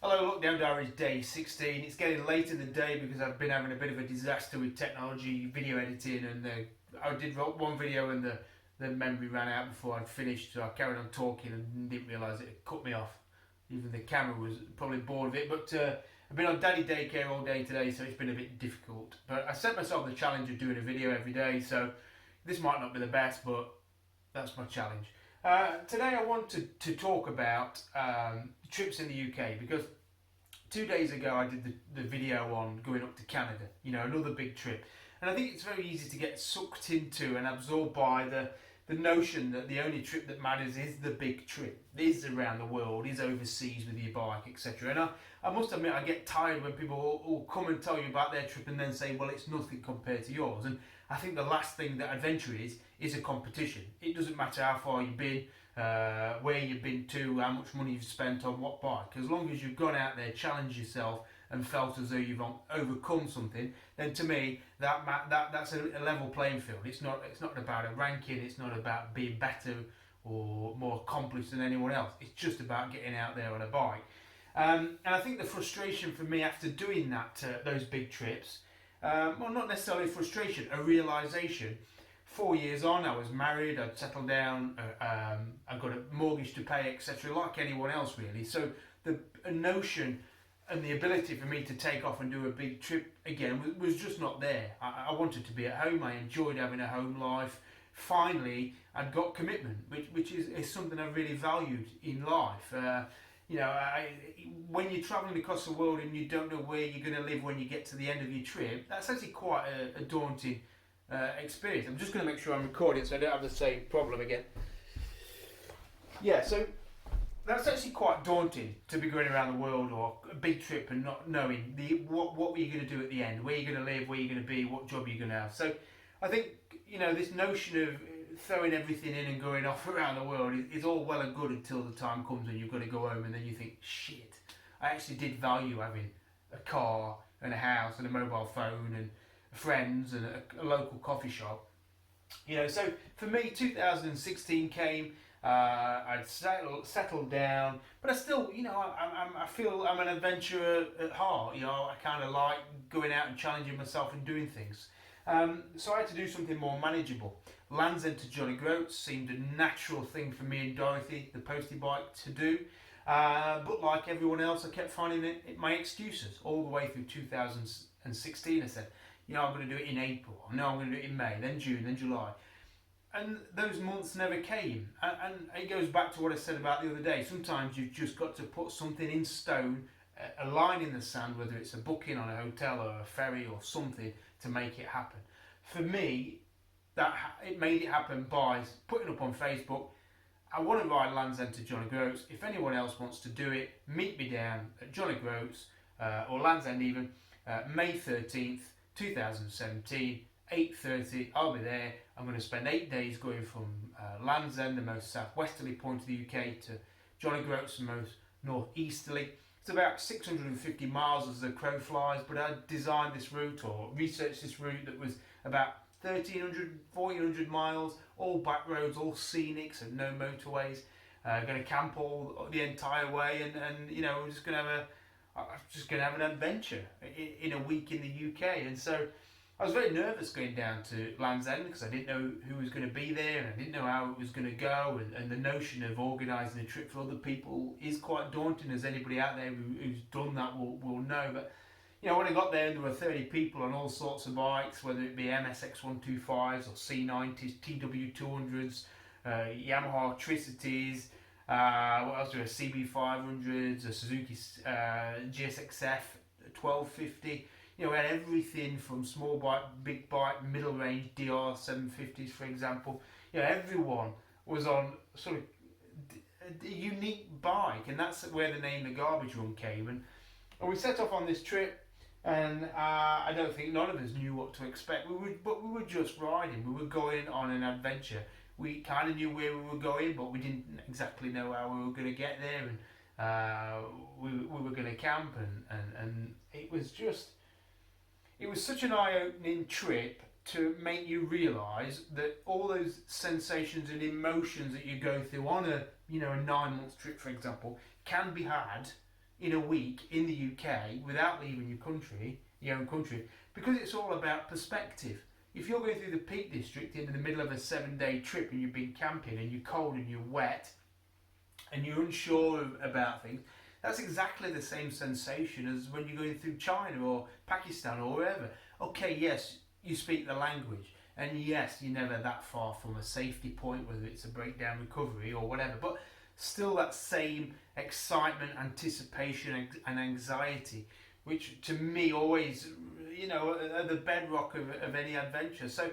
Hello, Lockdown Diaries day 16. It's getting late in the day because I've been having a bit of a disaster with technology, video editing, and I did one video and the memory ran out before I'd finished, so I carried on talking and didn't realise it had cut me off. Even the camera was probably bored of it, but I've been on daddy daycare all day today, so it's been a bit difficult. But I set myself the challenge of doing a video every day, so this might not be the best, but that's my challenge. Today I wanted to talk about trips in the UK because 2 days ago I did the video on going up to Canada, another big trip. And I think it's very easy to get sucked into and absorbed by the notion that the only trip that matters is the big trip, is around the world, is overseas with your bike, etc. And I must admit I get tired when people will come and tell you about their trip and then say, well, it's nothing compared to yours. And I think the last thing that adventure is a competition. It doesn't matter how far you've been, where you've been to, how much money you've spent on what bike. As long as you've gone out there, challenged yourself and felt as though you've overcome something, then to me that's a level playing field. It's not about a ranking. It's not about being better or more accomplished than anyone else. It's just about getting out there on a bike. And I think the frustration for me after doing those big trips, well, not necessarily frustration, a realisation. 4 years on, I was married, I'd settled down, I've got a mortgage to pay, etc., like anyone else really. So the notion and the ability for me to take off and do a big trip again was just not there. I wanted to be at home, I enjoyed having a home life. Finally, I'd got commitment, which is something I really valued in life. When you're travelling across the world and you don't know where you're going to live when you get to the end of your trip, that's actually quite a daunting experience. I'm just going to make sure I'm recording so I don't have the same problem again. Yeah, so that's actually quite daunting to be going around the world or a big trip and not knowing what were you going to do at the end, where you're going to live, where you're going to be, what job you're going to have. So I think this notion of throwing everything in and going off around the world is all well and good until the time comes and you've got to go home and then you think, shit, I actually did value having a car and a house and a mobile phone and friends and a local coffee shop. So for me 2016 came, I'd settled down, but I still, I feel I'm an adventurer at heart. I kind of like going out and challenging myself and doing things. So I had to do something more manageable. Land's End to Jolly Groats seemed a natural thing for me and Dorothy, the postie bike, to do. But like everyone else, I kept finding my excuses all the way through 2016. I said, I'm going to do it in April. No, I'm going to do it in May, then June, then July. And those months never came. And it goes back to what I said about the other day. Sometimes you've just got to put something in stone, a line in the sand, whether it's a booking on a hotel or a ferry or something, to make it happen. For me, it made it happen by putting up on Facebook, I want to ride Land's End to Jolly Groats. If anyone else wants to do it, meet me down at Jolly Groats, or Land's End even, May 13th, 2017, 8:30, I'll be there. I'm going to spend 8 days going from Land's End, the most southwesterly point of the UK, to Jolly Groats, the most northeasterly. It's about 650 miles as the crow flies, but I designed this route or researched this route that was about 1,300, 1,400 miles, all back roads, all scenic, so no motorways. Going to camp all the entire way, and we're just going to have an adventure in a week in the UK. And so I was very nervous going down to Land's End because I didn't know who was going to be there and I didn't know how it was going to go, and the notion of organising a trip for other people is quite daunting, as anybody out there who's done that will know. But when I got there, there were 30 people on all sorts of bikes, whether it be MSX125s or C90s, TW200s, Yamaha Tricities, what else do we have, CB500s, a Suzuki GSXF 1250. We had everything from small bike, big bike, middle range DR 750s, for example. Everyone was on sort of a unique bike, and that's where the name The Garbage Run came. And we set off on this trip, and I don't think none of us knew what to expect. But we were just riding. We were going on an adventure. We kind of knew where we were going, but we didn't exactly know how we were going to get there. And we were going to camp, and it was just. It was such an eye-opening trip to make you realise that all those sensations and emotions that you go through on a 9-month trip, for example, can be had in a week in the UK without leaving your own country, because it's all about perspective. If you're going through the Peak District in the middle of a 7-day trip and you've been camping and you're cold and you're wet and you're unsure about things, that's exactly the same sensation as when you're going through China or Pakistan or wherever. Okay, yes, you speak the language, and yes, you're never that far from a safety point, whether it's a breakdown recovery or whatever, but still that same excitement, anticipation and anxiety, which to me always, are the bedrock of any adventure. So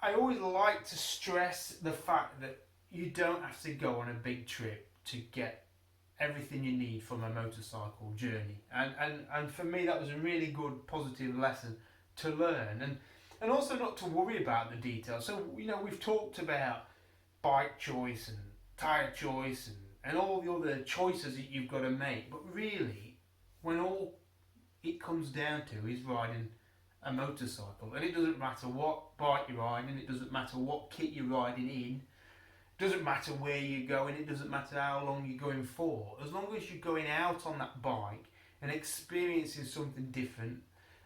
I always like to stress the fact that you don't have to go on a big trip to get everything you need from a motorcycle journey, and for me that was a really good positive lesson to learn, and also not to worry about the details. So we've talked about bike choice and tyre choice and all the other choices that you've got to make, but really when all it comes down to is riding a motorcycle, and it doesn't matter what bike you're riding, it doesn't matter what kit you're riding in, doesn't matter where you're going, it doesn't matter how long you're going for. As long as you're going out on that bike and experiencing something different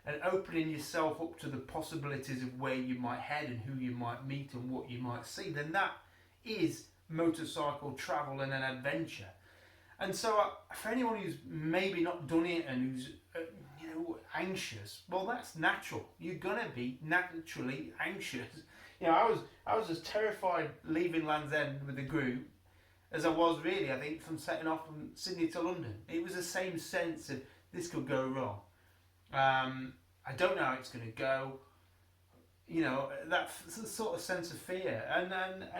and opening yourself up to the possibilities of where you might head and who you might meet and what you might see, then that is motorcycle travel and an adventure. And so for anyone who's maybe not done it and who's anxious, well, that's natural. You're gonna be naturally anxious. I was as terrified leaving Land's End with the group as I was really, I think, from setting off from Sydney to London. It was the same sense of this could go wrong. I don't know how it's going to go. That sort of sense of fear, and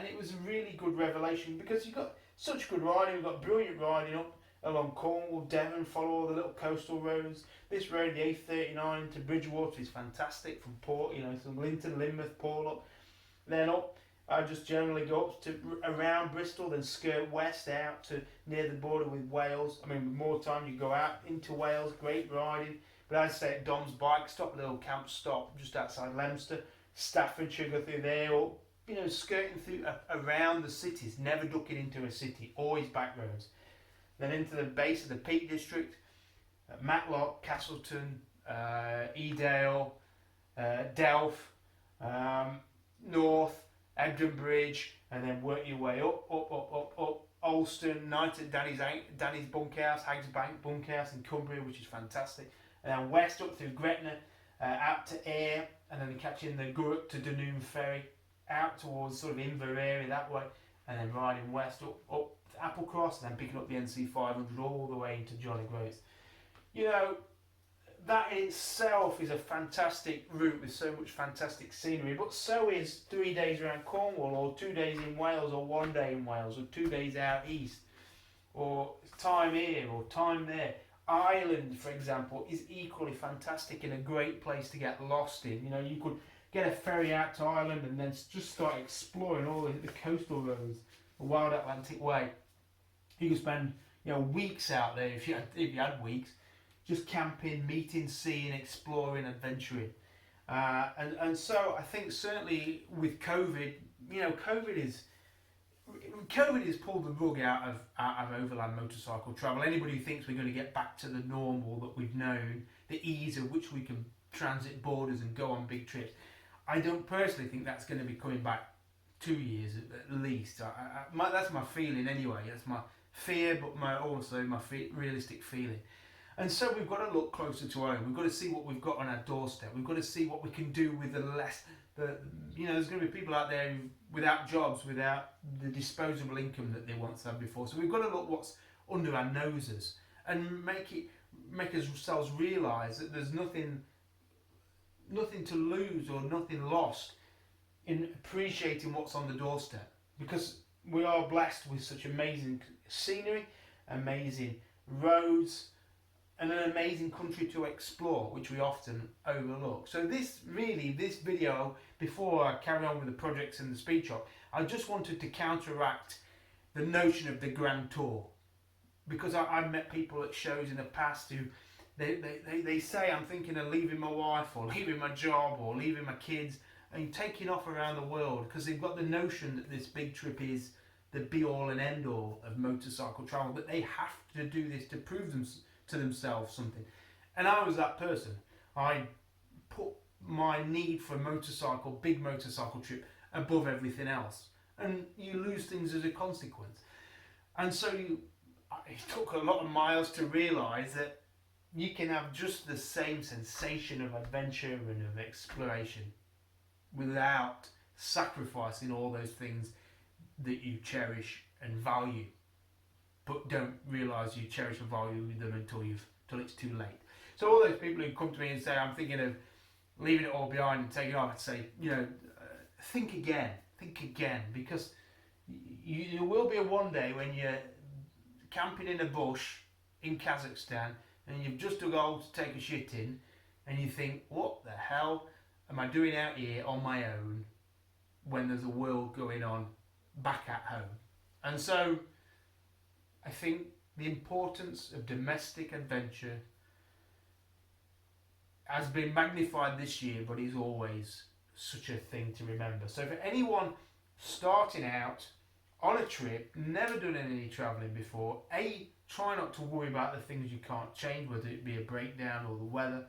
it was a really good revelation, because you've got such good riding. We've got brilliant riding up along Cornwall, Devon, follow all the little coastal roads. This road, the A39 to Bridgewater, is fantastic from Port, from Linton, Lynmouth, Port up. Then up, I just generally go up to around Bristol, then skirt west out to near the border with Wales. I mean, with more time you go out into Wales, great riding. But I'd stay at Dom's Bike Stop, little camp stop just outside Leominster, Staffordshire, go through there, or skirting through around the cities, never ducking into a city, always back roads. Then into the base of the Peak District, Matlock, Castleton, Edale, Delph, North, Ebden Bridge, and then work your way up, Alston, night at Danny's Bunkhouse, Hags Bank Bunkhouse in Cumbria, which is fantastic. And then west up through Gretna, out to Ayr, and then catching the Gurrock to Dunoon Ferry, out towards sort of Inverary that way, and then riding west up to Applecross, and then picking up the NC 500 all the way into Jolly Groats. That in itself is a fantastic route with so much fantastic scenery, but so is 3 days around Cornwall, or 2 days in Wales, or 1 day in Wales, or 2 days out east, or time here or time there. Ireland, for example, is equally fantastic and a great place to get lost in. You could get a ferry out to Ireland and then just start exploring all the coastal roads, the Wild Atlantic Way. You could spend weeks out there if you had weeks, just camping, meeting, seeing, exploring, adventuring. And so I think certainly with COVID, COVID has pulled the rug out of overland motorcycle travel. Anybody who thinks we're going to get back to the normal that we've known, the ease of which we can transit borders and go on big trips, I don't personally think that's going to be coming back 2 years at least. That's my feeling anyway. That's my fear, but also my realistic feeling. And so we've got to look closer to home. We've got to see what we've got on our doorstep. We've got to see what we can do with the less. There's going to be people out there without jobs, without the disposable income that they once had before. So we've got to look what's under our noses and make ourselves realise that there's nothing to lose or nothing lost in appreciating what's on the doorstep, because we are blessed with such amazing scenery, amazing roads, and an amazing country to explore, which we often overlook. So this video, before I carry on with the projects and the speed shop, I just wanted to counteract the notion of the Grand Tour, because I've met people at shows in the past who they say, I'm thinking of leaving my wife or leaving my job or leaving my kids and taking off around the world, because they've got the notion that this big trip is the be all and end all of motorcycle travel, but they have to do this to prove to themselves something. And I was that person. I put my need for a big motorcycle trip above everything else, and you lose things as a consequence. And so it took a lot of miles to realise that you can have just the same sensation of adventure and of exploration without sacrificing all those things that you cherish and value, but don't realise you cherish and value them until it's too late. So all those people who come to me and say, I'm thinking of leaving it all behind and taking off, I'd say, think again, because you will be one day when you're camping in a bush in Kazakhstan and you've just dug a hole to take a shit in, and you think, what the hell am I doing out here on my own when there's a world going on back at home? And so I think the importance of domestic adventure has been magnified this year, but is always such a thing to remember. So for anyone starting out on a trip, never done any travelling before, try not to worry about the things you can't change, whether it be a breakdown or the weather.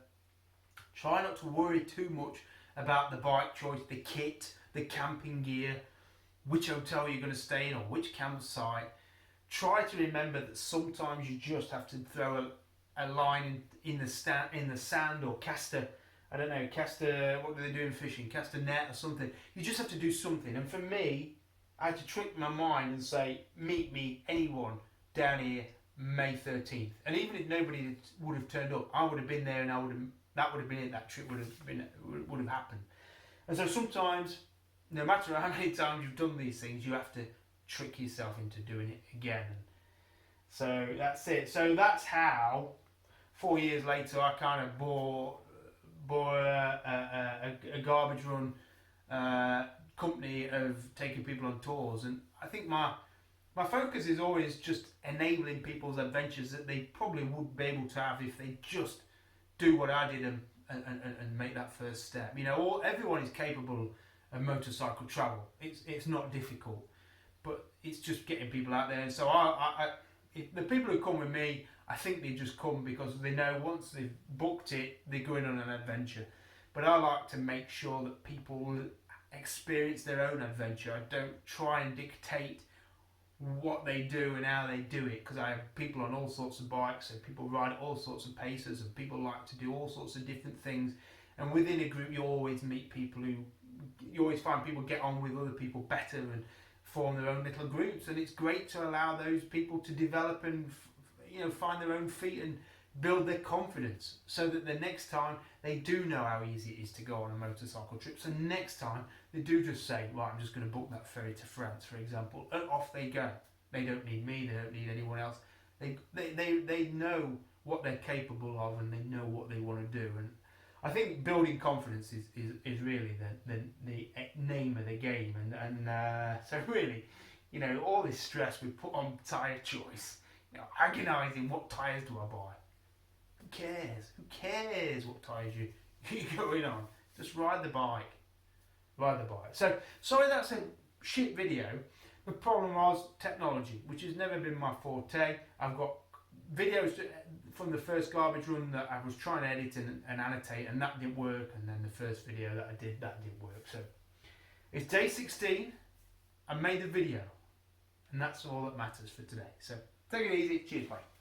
Try not to worry too much about the bike choice, the kit, the camping gear, which hotel you're going to stay in or which campsite. Try to remember that sometimes you just have to throw a line in the sand, or cast a what do they do in fishing? Cast a net or something. You just have to do something. And for me, I had to trick my mind and say, meet me, anyone, down here, May 13th. And even if nobody would have turned up, I would have been there, and that would have been it. That trip would have happened. And so sometimes, no matter how many times you've done these things, you have to trick yourself into doing it again. So that's it. So that's how 4 years later I kind of bought a garbage run company of taking people on tours. And I think my focus is always just enabling people's adventures that they probably would be able to have if they just do what I did and make that first step. Everyone is capable of motorcycle travel. It's not difficult, but it's just getting people out there. And so the people who come with me, I think they just come because they know once they've booked it, they're going on an adventure. But I like to make sure that people experience their own adventure. I don't try and dictate what they do and how they do it, because I have people on all sorts of bikes, and people ride at all sorts of paces, and people like to do all sorts of different things. And within a group, you always meet people you always find people get on with other people better and form their own little groups. And it's great to allow those people to develop and find their own feet and build their confidence, so that the next time they do know how easy it is to go on a motorcycle trip. So next time they do just say, right, I'm just going to book that ferry to France, for example, and off they go. They don't need me, they don't need anyone else. They know what they're capable of, and they know what they want to do. And I think building confidence is really the name of the game. And so really, all this stress we put on tyre choice, agonising, what tyres do I buy? Who cares? Who cares what tyres you're going on? Just ride the bike. So, sorry that's a shit video. The problem was technology, which has never been my forte. I've got videos from the first garbage run that I was trying to edit and annotate, and that didn't work. And then the first video that I did, that didn't work. So, it's day 16. I made the video. And that's all that matters for today. So, take it easy. Cheers, bye.